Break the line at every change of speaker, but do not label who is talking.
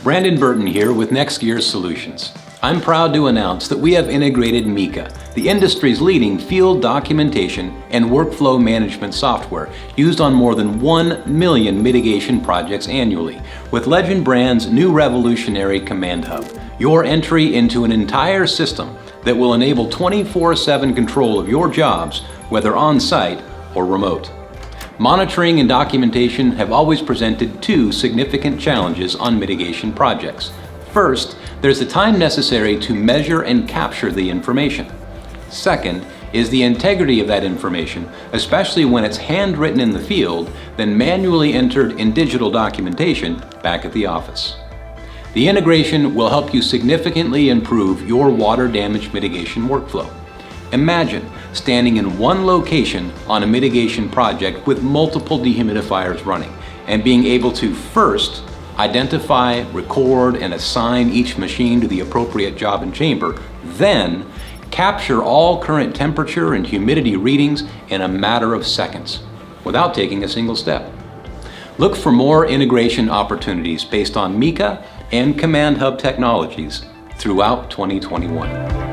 Brandon Burton here with NextGear Solutions. I'm proud to announce that we have integrated MICA, the industry's leading field documentation and workflow management software used on more than 1 million mitigation projects annually, with Legend Brand's new revolutionary Command Hub, your entry into an entire system that will enable 24/7 control of your jobs, whether on-site or remote. Monitoring and documentation have always presented two significant challenges on mitigation projects. First, there's the time necessary to measure and capture the information. Second is the integrity of that information, especially when it's handwritten in the field, then manually entered in digital documentation back at the office. The integration will help you significantly improve your water damage mitigation workflow. Imagine standing in one location on a mitigation project with multiple dehumidifiers running and being able to first identify, record, and assign each machine to the appropriate job and chamber, then capture all current temperature and humidity readings in a matter of seconds without taking a single step. Look for more integration opportunities based on MICA and Command Hub technologies throughout 2021.